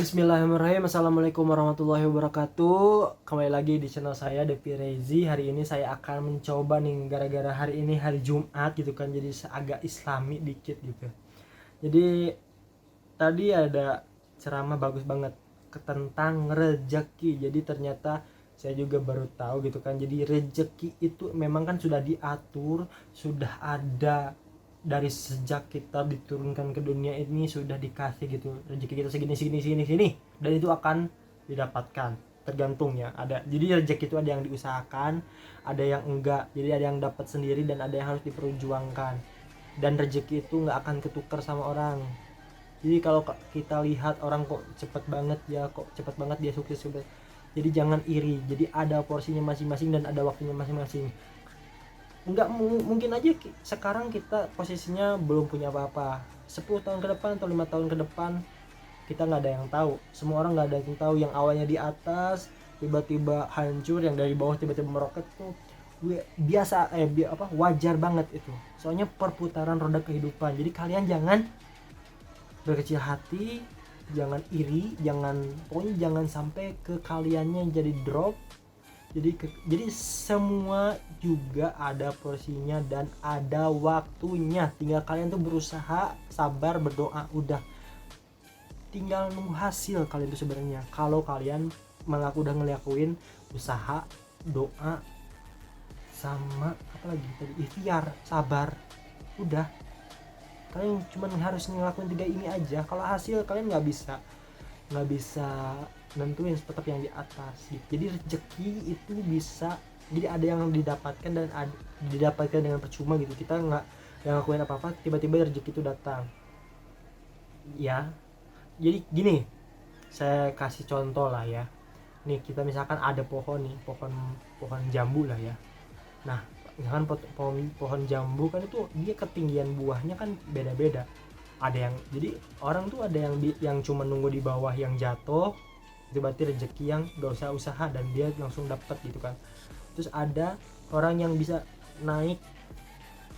Bismillahirrahmanirrahim. Assalamualaikum warahmatullahi wabarakatuh. Kembali lagi di channel saya Depi Rezi. Hari ini saya akan mencoba nih, gara-gara hari ini hari Jumat gitu kan, jadi agak islami dikit gitu. Jadi tadi ada ceramah bagus banget tentang rezeki. Jadi ternyata saya juga baru tahu gitu kan. Jadi rezeki itu memang kan sudah diatur, sudah ada dari sejak kita diturunkan ke dunia ini, sudah dikasih gitu rezeki kita segini, dan itu akan didapatkan tergantung ya. Ada, jadi rezeki itu ada yang diusahakan, ada yang enggak, jadi ada yang dapat sendiri dan ada yang harus diperjuangkan. Dan rezeki itu nggak akan ketukar sama orang. Jadi kalau kita lihat orang kok cepet banget dia sukses, jadi jangan iri. Jadi ada porsinya masing-masing dan ada waktunya masing-masing. Enggak, mungkin aja sekarang kita posisinya belum punya apa-apa, 10 tahun ke depan atau 5 tahun ke depan kita nggak ada yang tahu. Semua orang nggak ada yang tahu. Yang awalnya di atas tiba-tiba hancur, yang dari bawah tiba-tiba meroket tuh biasa, wajar banget itu. Soalnya perputaran roda kehidupan. Jadi kalian jangan berkecil hati, jangan iri, pokoknya jangan sampai ke kaliannya jadi drop. Jadi semua juga ada porsinya dan ada waktunya. Tinggal kalian tuh berusaha, sabar, berdoa, udah. Tinggal nunggu hasil kalian tuh sebenarnya. Kalau kalian udah ngelakuin usaha, doa, sama apa lagi tadi, ikhtiar, sabar, udah. Kalian cuma harus ngelakuin 3 ini aja. Kalau hasil kalian nggak bisa nentuin, tetap yang di atas gitu. Jadi rezeki itu bisa, jadi ada yang didapatkan dan didapatkan dengan percuma gitu. Kita nggak ngelakuin apa-apa, tiba-tiba rezeki itu datang ya. Jadi gini, saya kasih contoh lah ya. Nih kita misalkan ada pohon nih, pohon jambu lah ya. Nah misalkan pohon jambu kan itu dia ketinggian buahnya kan beda-beda. Ada yang, jadi orang tuh ada yang cuma nunggu di bawah yang jatuh, itu berarti rezeki yang gak usah usaha dan dia langsung dapat gitu kan. Terus ada orang yang bisa naik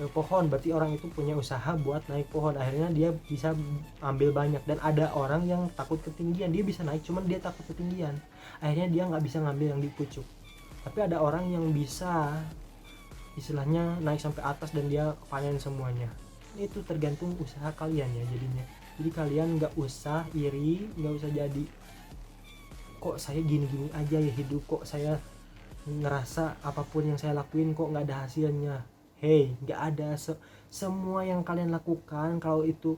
ke pohon, berarti orang itu punya usaha buat naik pohon, akhirnya dia bisa ambil banyak. Dan ada orang yang takut ketinggian, dia bisa naik cuman dia takut ketinggian, akhirnya dia nggak bisa ngambil yang di pucuk. Tapi ada orang yang bisa istilahnya naik sampai atas dan dia panen semuanya. Itu tergantung usaha kalian ya jadinya. Jadi kalian nggak usah iri, nggak usah jadi kok saya gini-gini aja ya hidup, kok saya ngerasa apapun yang saya lakuin kok nggak ada hasilnya. Hey, nggak ada. Semua yang kalian lakukan kalau itu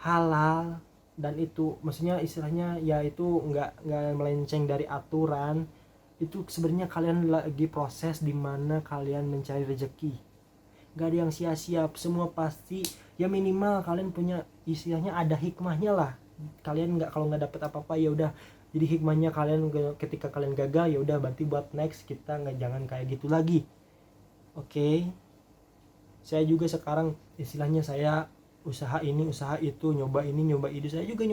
halal dan itu maksudnya istilahnya ya itu nggak melenceng dari aturan, itu sebenarnya kalian lagi proses di mana kalian mencari rezeki. Nggak ada yang sia-sia, semua pasti ya minimal kalian punya istilahnya ada hikmahnya lah. Kalian kalau nggak dapet apa-apa ya udah, jadi hikmahnya kalian ketika kalian gagal ya udah, berarti buat next kita jangan kayak gitu lagi. Oke. Saya juga sekarang istilahnya saya usaha ini usaha itu, nyoba ini nyoba itu. Saya juga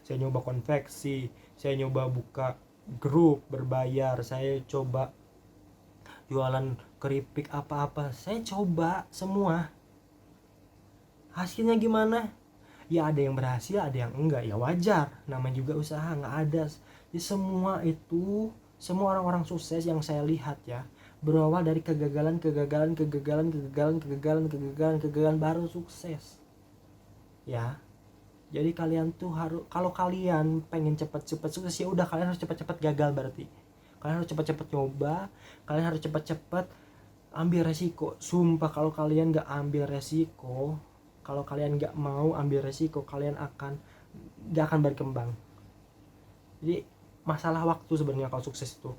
saya nyoba konveksi, saya nyoba buka grup berbayar, saya coba jualan keripik apa-apa, saya coba semua. Hasilnya gimana? Ya ada yang berhasil, ada yang enggak, ya wajar, namanya juga usaha, nggak ada. Jadi semua orang-orang sukses yang saya lihat ya, berawal dari kegagalan baru sukses ya. Jadi kalian tuh harus, kalau kalian pengen cepet-cepet sukses ya udah, kalian harus cepet-cepet gagal. Berarti kalian harus cepet-cepet nyoba, kalian harus cepet-cepet ambil resiko. Sumpah kalau kalian gak ambil resiko, kalau kalian gak mau ambil resiko, kalian gak akan berkembang. Jadi masalah waktu sebenarnya kalau sukses itu.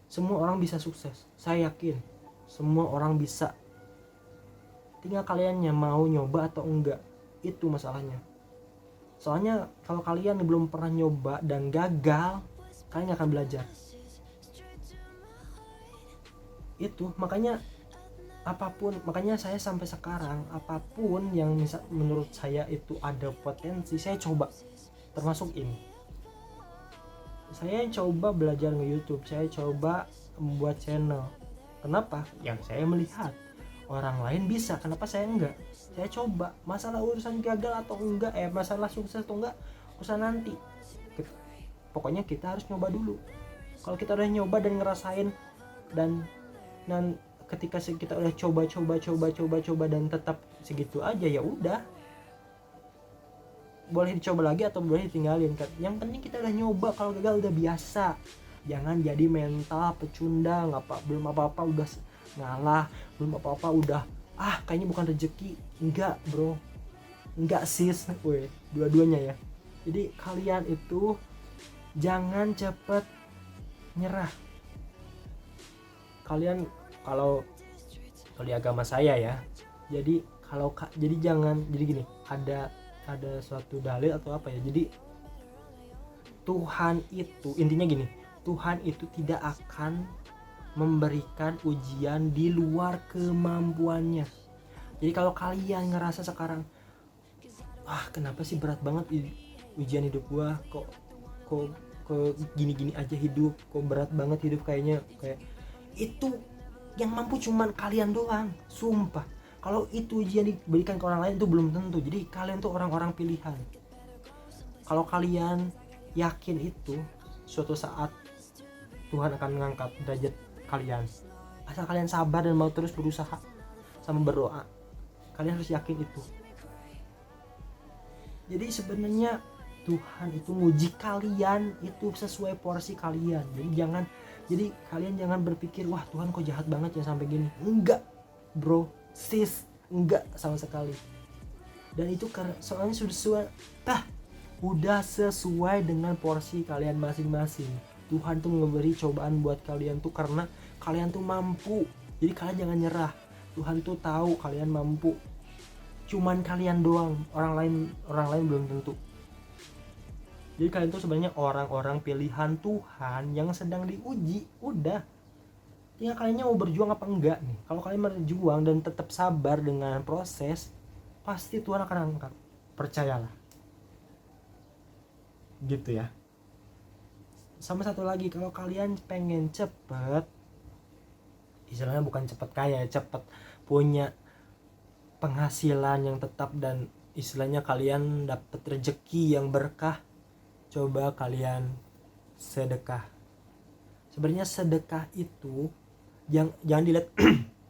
Semua orang bisa sukses, saya yakin semua orang bisa, tinggal kaliannya mau nyoba atau enggak, itu masalahnya. Soalnya kalau kalian belum pernah nyoba dan gagal, kalian gak akan belajar. Itu makanya makanya saya sampai sekarang apapun yang menurut saya itu ada potensi, saya coba. Termasuk ini, saya coba belajar nge YouTube, saya coba membuat channel. Kenapa? Yang saya melihat orang lain bisa, kenapa saya enggak? Saya coba. Masalah urusan gagal atau enggak, masalah sukses atau enggak, urusan nanti. Pokoknya kita harus nyoba dulu. Kalau kita udah nyoba dan ngerasain dan ketika kita udah coba dan tetap segitu aja, ya udah, boleh dicoba lagi atau boleh ditinggalin. Yang penting kita udah nyoba. Kalau gagal udah biasa. Jangan jadi mental pecundang. Belum apa-apa udah ngalah, belum apa-apa udah kayaknya bukan rezeki. Enggak bro, enggak sis, dua-duanya ya. Jadi kalian itu jangan cepet nyerah. Kalian kalau di agama saya ya, jadi jangan, jadi gini, ada suatu dalil atau apa ya, jadi Tuhan itu intinya gini, Tuhan itu tidak akan memberikan ujian di luar kemampuannya. Jadi kalau kalian ngerasa sekarang kenapa sih berat banget ujian hidup gua, kok gini-gini aja hidup, kok berat banget hidup kayak itu yang mampu cuman kalian doang, sumpah. Kalau itu ujian diberikan ke orang lain itu belum tentu. Jadi kalian tuh orang-orang pilihan. Kalau kalian yakin itu, suatu saat Tuhan akan mengangkat derajat kalian. Asal kalian sabar dan mau terus berusaha sama berdoa. Kalian harus yakin itu. Jadi sebenarnya Tuhan itu nguji kalian itu sesuai porsi kalian. Jadi kalian jangan berpikir wah Tuhan kok jahat banget ya sampai gini. Enggak bro, sis, enggak sama sekali. Dan itu soalnya udah sesuai dengan porsi kalian masing-masing. Tuhan tuh memberi cobaan buat kalian tuh karena kalian tuh mampu. Jadi kalian jangan nyerah. Tuhan tuh tahu kalian mampu. Cuman kalian doang, orang lain belum tentu. Jadi kalian tuh sebenarnya orang-orang pilihan Tuhan yang sedang diuji. Udah, tinggal kalian mau berjuang apa enggak nih. Kalau kalian berjuang dan tetap sabar dengan proses, pasti Tuhan akan angkat. Percayalah. Gitu ya. Sama satu lagi, kalau kalian pengen cepet, istilahnya bukan cepet kaya, cepet punya penghasilan yang tetap dan istilahnya kalian dapat rezeki yang berkah, coba kalian sedekah. Sebenarnya sedekah itu jangan dilihat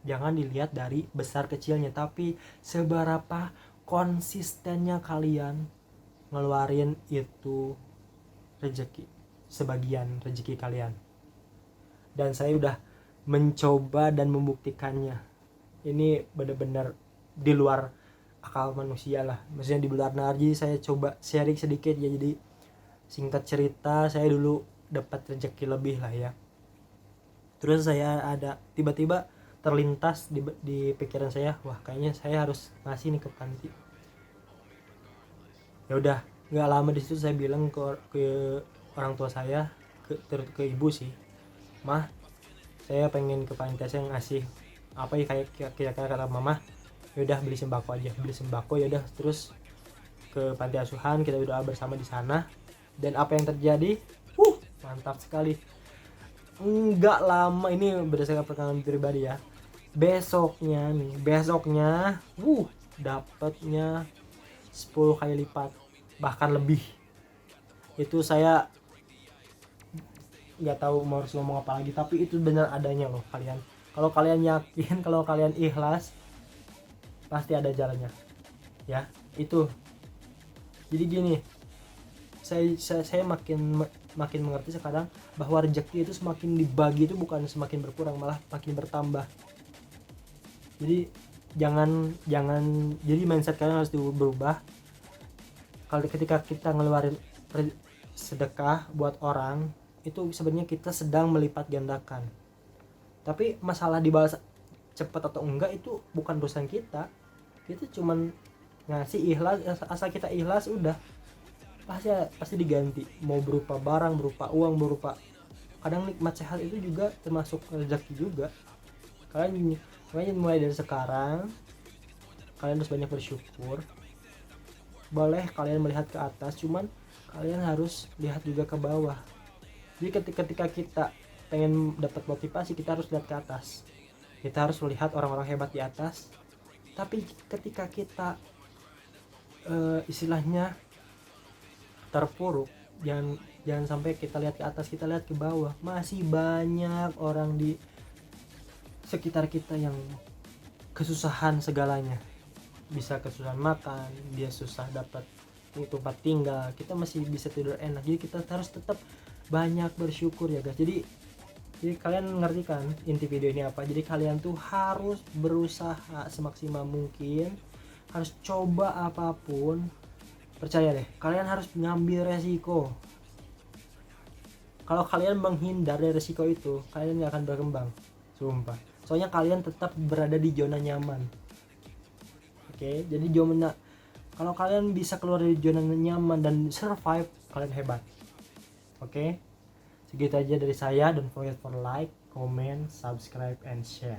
jangan dilihat dari besar kecilnya, tapi seberapa konsistennya kalian ngeluarin itu rezeki, sebagian rezeki kalian. Dan saya udah mencoba dan membuktikannya. Ini benar-benar di luar akal manusia lah, maksudnya di luar nalar. Jadi saya coba sharing sedikit ya. Jadi singkat cerita, saya dulu dapat rezeki lebih lah ya. Terus saya ada tiba-tiba terlintas di pikiran saya, wah kayaknya saya harus ngasih nih ke panti. Ya udah, nggak lama di situ saya bilang ke orang tua saya, ke ibu sih, mah saya pengen ke panti, saya ngasih apa ya, kayak kira-kira kata mama, ya udah beli sembako aja, ya udah. Terus ke panti asuhan, kita berdoa bersama di sana. Dan apa yang terjadi? Mantap sekali. Enggak lama, ini berdasarkan pengalaman pribadi ya. Besoknya dapatnya 10 kali lipat, bahkan lebih. Itu saya nggak tahu mau harus ngomong apa lagi, tapi itu benar adanya loh kalian. Kalau kalian yakin, kalau kalian ikhlas, pasti ada jalannya. Ya, itu. Jadi gini, saya makin mengerti sekarang bahwa rezeki itu semakin dibagi itu bukan semakin berkurang, malah makin bertambah. Jadi jangan jadi mindset kalian harus berubah. Kalau ketika kita ngeluarin sedekah buat orang, itu sebenarnya kita sedang melipat gandakan. Tapi masalah dibalas cepat atau enggak itu bukan urusan kita. Kita cuman ngasih ikhlas, asal kita ikhlas udah pasti diganti, mau berupa barang, berupa uang, berupa kadang nikmat sehat itu juga termasuk rezeki juga. Kalian mulai dari sekarang kalian harus banyak bersyukur. Boleh kalian melihat ke atas, cuman kalian harus lihat juga ke bawah. Jadi ketika kita pengen dapat motivasi, kita harus lihat ke atas. Kita harus melihat orang-orang hebat di atas, tapi ketika kita istilahnya terpuruk, jangan sampai kita lihat ke atas, kita lihat ke bawah. Masih banyak orang di sekitar kita yang kesusahan segalanya, bisa kesusahan makan, dia susah dapat tempat tinggal, kita masih bisa tidur enak. Jadi kita harus tetap banyak bersyukur ya guys. Jadi kalian ngerti kan inti video ini apa? Jadi kalian tuh harus berusaha semaksimal mungkin, harus coba apapun. Percaya deh, kalian harus ngambil resiko. Kalau kalian menghindar dari resiko itu, kalian gak akan berkembang, sumpah. Soalnya kalian tetap berada di zona nyaman. Oke, jadi kalau kalian bisa keluar dari zona nyaman dan survive, kalian hebat. Oke, segitu aja dari saya. Don't forget for like, comment, subscribe, and share.